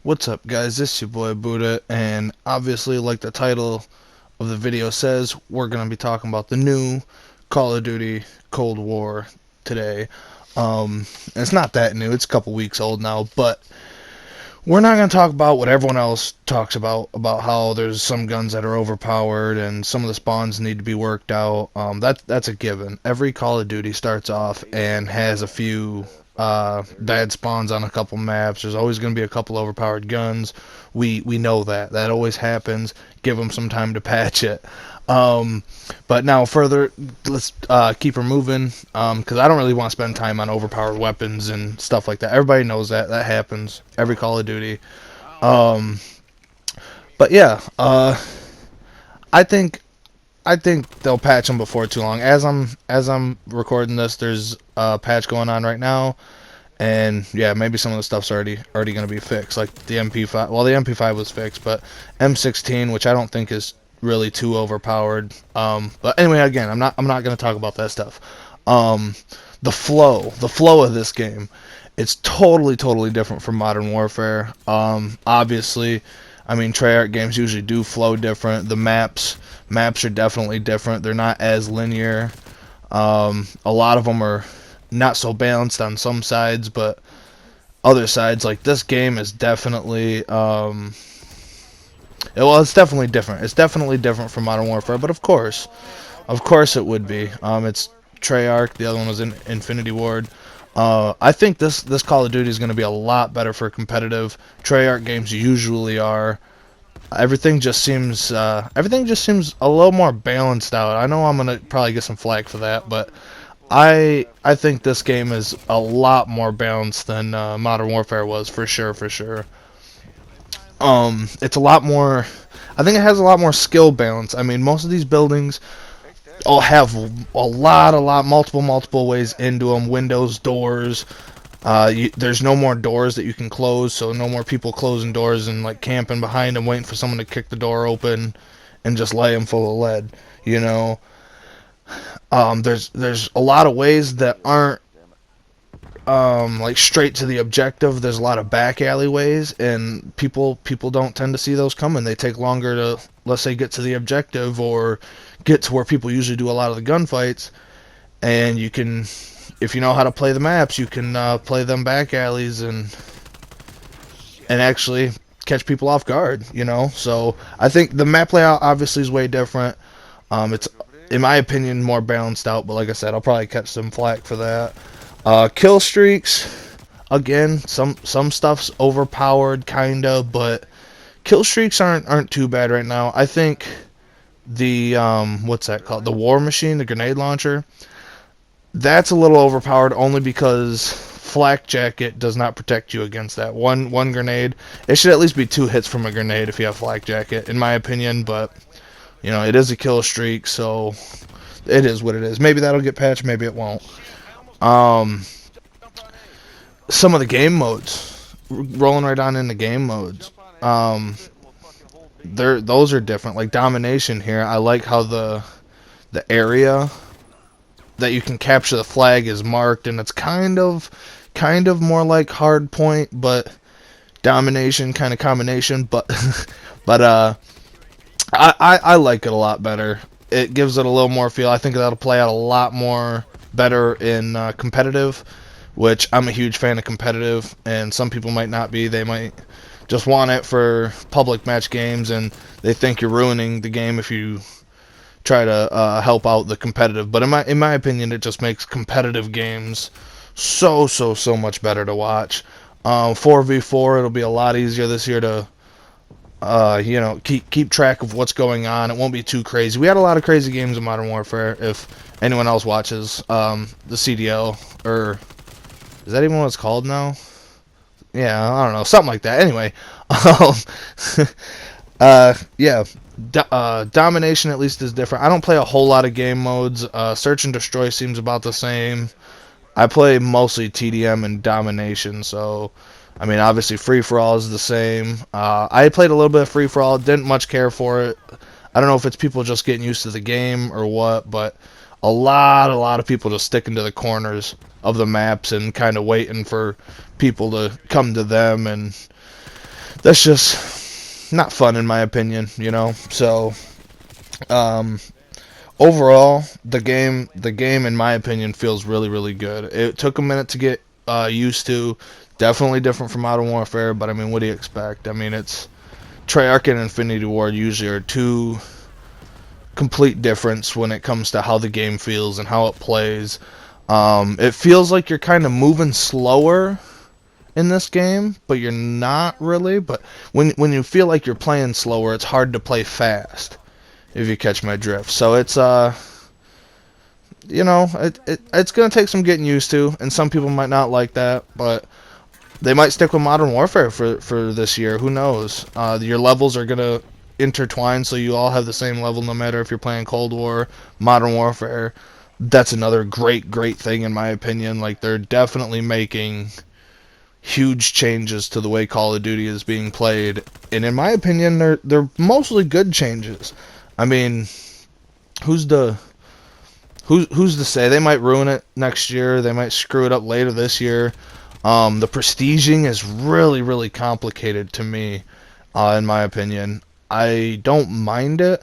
What's up, guys? This is your boy Buddha, and obviously, like the title of the video says, we're going to be talking about the new Call of Duty Cold War today. It's not that new, it's a couple weeks old now, but we're not going to talk about what everyone else talks about how there's some guns that are overpowered and some of the spawns need to be worked out. That's a given. Every Call of Duty starts off and has a few bad spawns on a couple maps. There's always going to be a couple overpowered guns. We know that always happens. Give them some time to patch it. But now further, let's keep her moving, because I don't really want to spend time on overpowered weapons and stuff like that. Everybody knows that happens every Call of Duty. But yeah, I think they'll patch them before too long. As I'm recording this, there's a patch going on right now, and yeah, maybe some of the stuff's already going to be fixed, like the MP5. Well, the MP5 was fixed, but M16, which I don't think is really too overpowered. But anyway, again, I'm not going to talk about that stuff. The flow of this game, it's totally different from Modern Warfare. Obviously, I mean, Treyarch games usually do flow different. The maps are definitely different. They're not as linear. A lot of them are not so balanced on some sides, but other sides, like this game, is definitely it's definitely different. It's definitely different from Modern Warfare, but of course it would be. It's Treyarch. The other one was Infinity Ward. I think this Call of Duty is going to be a lot better for competitive. Treyarch games usually are. Everything just seems a little more balanced out. I know I'm gonna probably get some flack for that, but I think this game is a lot more balanced than Modern Warfare was, for sure. It's a lot more. I think it has a lot more skill balance. I mean, most of these buildings all have multiple ways into them. Windows, doors. There's no more doors that you can close, so no more people closing doors and like camping behind them, waiting for someone to kick the door open and just lay them full of lead. You know, there's a lot of ways that aren't like straight to the objective. There's a lot of back alleyways, and people don't tend to see those coming. They take longer to, let's say, get to the objective or get to where people usually do a lot of the gunfights. And you can, if you know how to play the maps, you can play them back alleys and actually catch people off guard. You know, so I think the map layout obviously is way different. It's, in my opinion, more balanced out. But like I said, I'll probably catch some flack for that. Kill streaks, again, some stuff's overpowered, kinda, but kill streaks aren't too bad right now. I think the what's that called? The war machine, the grenade launcher. That's a little overpowered only because flak jacket does not protect you against that. One grenade. It should at least be 2 hits from a grenade if you have flak jacket, in my opinion. But you know, it is a kill streak, so it is what it is. Maybe that'll get patched, maybe it won't. Some of the game modes, rolling right on into game modes, those are different. Like domination here, I like how the area that you can capture the flag is marked, and it's kind of more like hard point, but domination kind of combination. But I like it a lot better. It gives it a little more feel. I think that'll play out a lot more better in competitive, which I'm a huge fan of competitive, and some people might not be. They might just want it for public match games, and they think you're ruining the game if you try to help out the competitive. But in my opinion, it just makes competitive games so much better to watch. 4v4, it'll be a lot easier this year to you know, keep track of what's going on. It won't be too crazy. We had a lot of crazy games in Modern Warfare. If anyone else watches the CDL, or is that even what it's called now? Yeah, I don't know, something like that. Anyway, yeah, domination at least is different. I don't play a whole lot of game modes. Search and destroy seems about the same. I play mostly TDM and domination, so I mean, obviously free for all is the same. I played a little bit of free for all, didn't much care for it. I don't know if it's people just getting used to the game or what, but a lot of people just sticking to the corners of the maps and kind of waiting for people to come to them and that's just not fun in my opinion, you know. So um, overall, the game in my opinion feels really really good. It took a minute to get used to. Definitely different from Modern Warfare, but I mean, what do you expect? I mean, it's Treyarch and Infinity Ward usually are two complete difference when it comes to how the game feels and how it plays. It feels like you're kind of moving slower in this game, but you're not really. But when you feel like you're playing slower, it's hard to play fast, if you catch my drift. So it's it's gonna take some getting used to, and some people might not like that, but they might stick with Modern Warfare for this year. Who knows? Your levels are gonna intertwine, so you all have the same level, no matter if you're playing Cold War, Modern Warfare. That's another great thing in my opinion. Like, they're definitely making huge changes to the way Call of Duty is being played, and in my opinion, they're mostly good changes. I mean, who's the who's to say? They might ruin it next year. They might screw it up later this year. The prestiging is really really complicated to me, in my opinion. I don't mind it,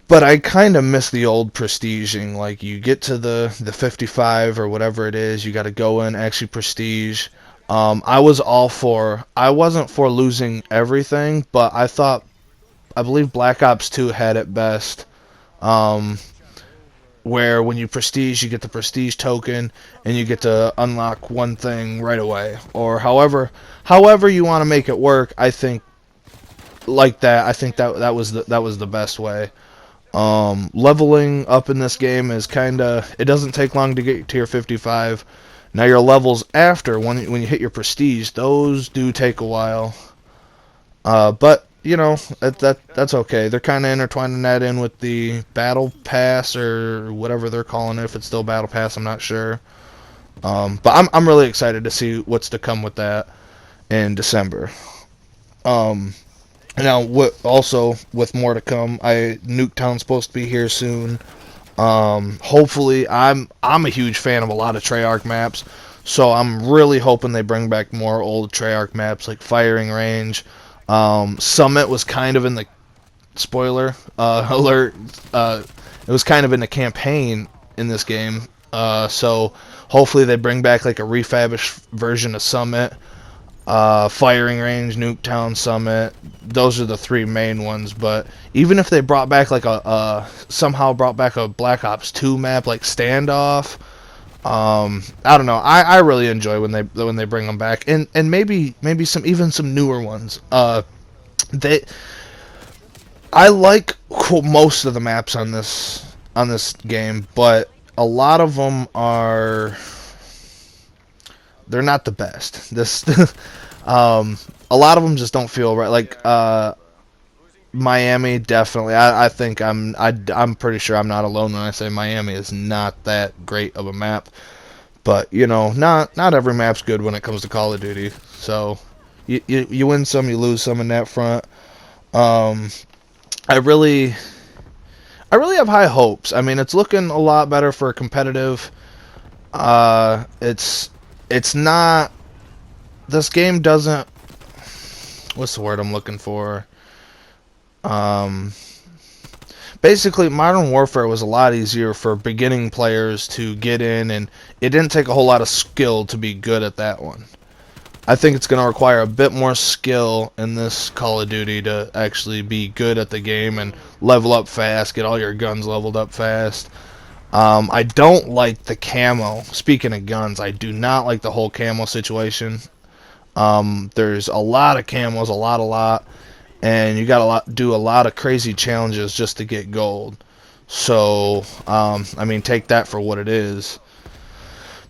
but I kind of miss the old prestiging. Like, you get to the 55 or whatever it is, you got to go in actually prestige. I was all for. I wasn't for losing everything, but I believe Black Ops 2 had it best. Um, where when you prestige, you get the prestige token and you get to unlock one thing right away, or however you want to make it work. I think like that. I think that was the best way. Leveling up in this game is it doesn't take long to get to your 55. Now your levels after when you hit your prestige, those do take a while. But you know, that's okay. They're kind of intertwining that in with the battle pass or whatever they're calling it. If it's still battle pass, I'm not sure. But I'm really excited to see what's to come with that in December. Um, Now, what also with more to come, Nuketown's supposed to be here soon. Hopefully, I'm a huge fan of a lot of Treyarch maps, so I'm really hoping they bring back more old Treyarch maps like Firing Range. Summit was kind of in the spoiler alert. It was kind of in the campaign in this game. So hopefully they bring back like a refurbished version of Summit. Firing Range, Nuketown, Summit. Those are the three main ones. But even if they brought back like somehow brought back a Black Ops 2 map like Standoff, I don't know. I really enjoy when they bring them back, and maybe some newer ones. They I like most of the maps on this game, but a lot of them they're not the best. A lot of them just don't feel right. Like Miami, definitely. I think I'm pretty sure I'm not alone when I say Miami is not that great of a map. But you know, not every map's good when it comes to Call of Duty. So you win some, you lose some in that front. Um, I really have high hopes. I mean, it's looking a lot better for competitive. It's not. This game doesn't. What's the word I'm looking for? Um, Basically, Modern Warfare was a lot easier for beginning players to get in, and it didn't take a whole lot of skill to be good at that one. I think it's going to require a bit more skill in this Call of Duty to actually be good at the game and level up fast, get all your guns leveled up fast. I don't like the camo. Speaking of guns, I do not like the whole camo situation. There's a lot of camos, a lot, and you got to do a lot of crazy challenges just to get gold. So, I mean, take that for what it is.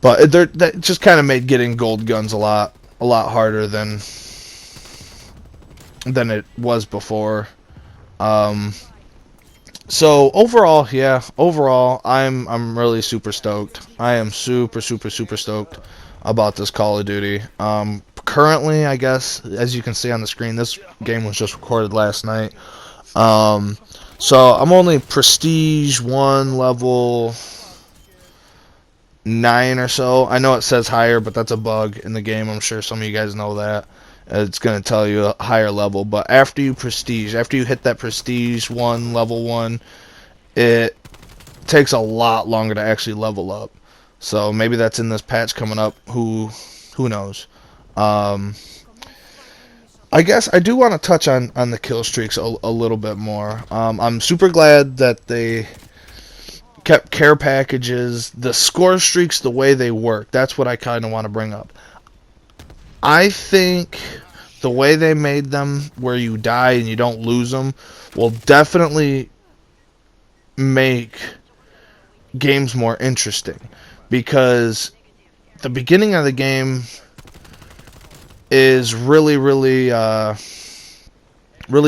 But that just kind of made getting gold guns a lot harder than it was before. So overall, I'm really super stoked. I am super stoked about this Call of Duty. Currently, I guess, as you can see on the screen, this game was just recorded last night. So I'm only Prestige 1 level 9 or so. I know it says higher, but that's a bug in the game. I'm sure some of you guys know that. It's going to tell you a higher level. But after you hit that prestige 1, level 1, it takes a lot longer to actually level up. So maybe that's in this patch coming up. Who knows? Um, I guess I do want to touch on the kill streaks a little bit more. I'm super glad that they kept care packages, the score streaks, the way they work. That's what I kind of want to bring up. I think the way they made them, where you die and you don't lose them, will definitely make games more interesting, because the beginning of the game is really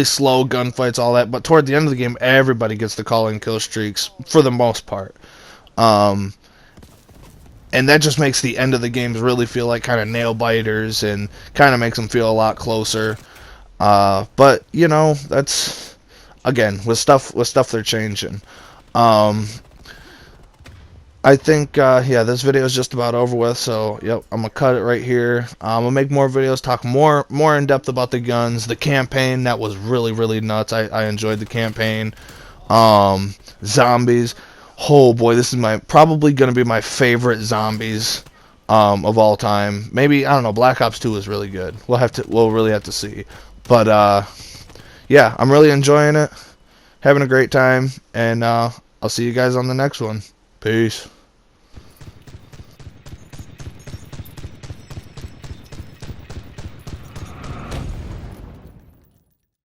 slow gunfights, all that. But toward the end of the game, everybody gets to call in kill streaks for the most part, um, and that just makes the end of the games really feel like kind of nail biters, and kind of makes them feel a lot closer. But you know, that's again with stuff they're changing. Um, I think, yeah, this video is just about over with, so, yep, I'm going to cut it right here. I'm going to make more videos, talk more in depth about the guns, the campaign. That was really nuts. I enjoyed the campaign. Zombies. Oh, boy, this is probably going to be my favorite zombies of all time. Maybe, I don't know, Black Ops 2 is really good. We'll really have to see. But, yeah, I'm really enjoying it, having a great time, and I'll see you guys on the next one. Peace.